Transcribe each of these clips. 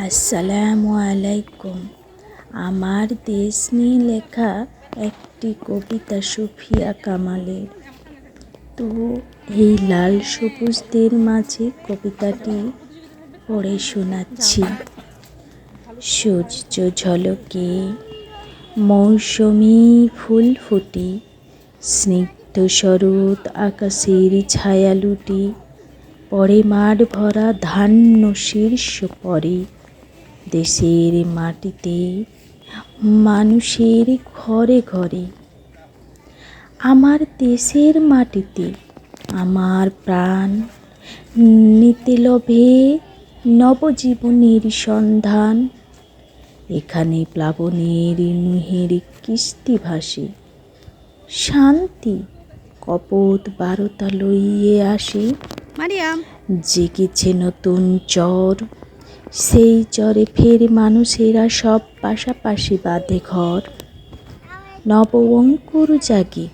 আসসালামু আলাইকুম। আমার দেশ নিয়ে লেখা একটি কবিতা সুফিয়া কামালের। তো এই লাল সবুজদের মাঝে কবিতাটি পড়ে শোনাচ্ছি। সূর্য ঝলকে মৌসুমি ফুল ফুটি, স্নিগ্ধ শরৎ আকাশের ছায়া লুটি, পরে মাঠ ভরা ধান্য শীর্ষ পরে, দেশের মাটিতে মানুষের ঘরে ঘরে। আমার দেশের মাটিতে আমার প্রাণ নিতে লোভে নবজীবনের সন্ধান। এখানে প্লাবনের নুহের কিস্তি ভাসে, শান্তি কপট বারতা লইয়ে আসে। জেগেছে নতুন চর, সেই চরে ফের মানুষেরা সব পাশাপাশি বাঁধে ঘর। নব অঙ্কুর জাগে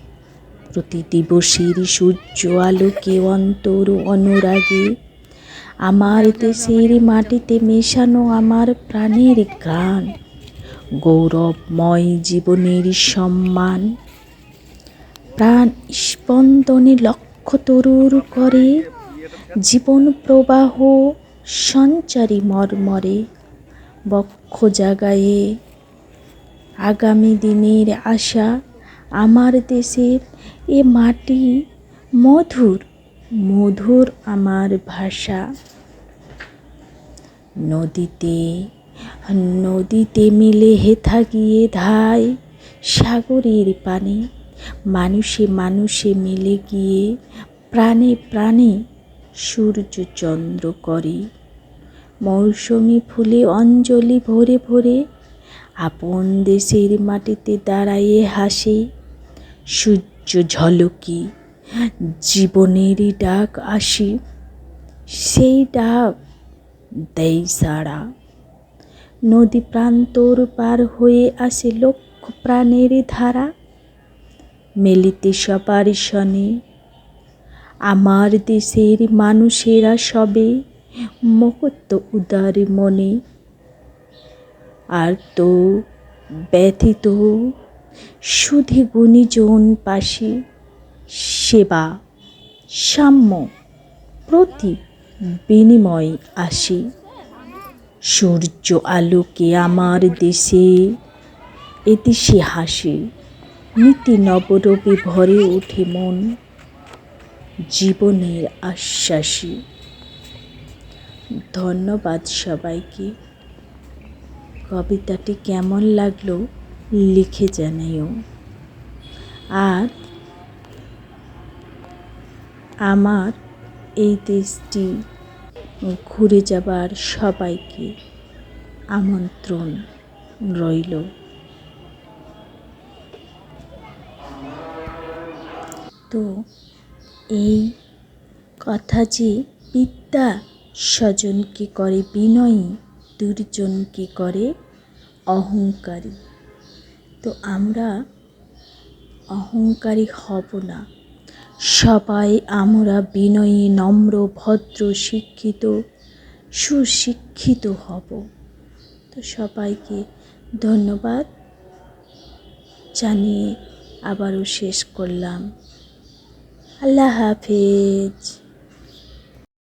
প্রতি দিবসের সূর্য আলোকে, অন্তর অনুরাগে। আমার দেশের মাটিতে মেশানো আমার প্রাণের গান, গৌরবময় জীবনের সম্মান। প্রাণ স্পন্দনে লক্ষ তরুর করে, জীবন প্রবাহ সঞ্চারী মর্মরে। বক্ষ জাগায়ে আগামী দিনের আশা, আমার দেশের এ মাটি মধুর মধুর আমার ভাষা। নদীতে নদীতে মিলে হেথা গিয়ে ধায় সাগরের পানি, মানুষে মানুষে মিলে গিয়ে প্রাণে প্রাণে সূর্য চন্দ্র করে। মৌসুমি ফুলে অঞ্জলি ভরে ভরে, আপন দেশের মাটিতে দাঁড়াইয়ে হাসে। সূর্য ঝলকে জীবনেরই ডাক আসে, সেই ডাক দেয় সাড়া। নদী প্রান্তর পার হয়ে আসে লক্ষ প্রাণের ধারা, মেলিতে সবার সনে আমার দেশের মানুষেরা সবে মুক্ত উদার মনে। আর তো ব্যথিত সুধী গুণীজন পাশে, সেবা সাম্য প্রতি বিনিময় আসে। সূর্য আলোকে আমার দেশে এদেশে হাসে, নীতি নবরবে ভরে ওঠে মন জীবনের আশ্বাসে। ধন্যবাদ সবাইকে। কবিতাটি কেমন লাগলো লিখে জানাইও। আর আমার এই দেশটি ঘুরে যাবার সবাইকে আমন্ত্রণ রইল। তো এই কথা যে বিদ্যা স্বজনকে করে বিনয়ী, দুর্জনকে করে অহংকারী। তো আমরা অহংকারী হব না, সবাই আমরা বিনয়ী নম্র ভদ্র শিক্ষিত সুশিক্ষিত হব। তো সবাইকে ধন্যবাদ জানিয়ে আবারও শেষ করলাম। আল্লাহ হাফেজ।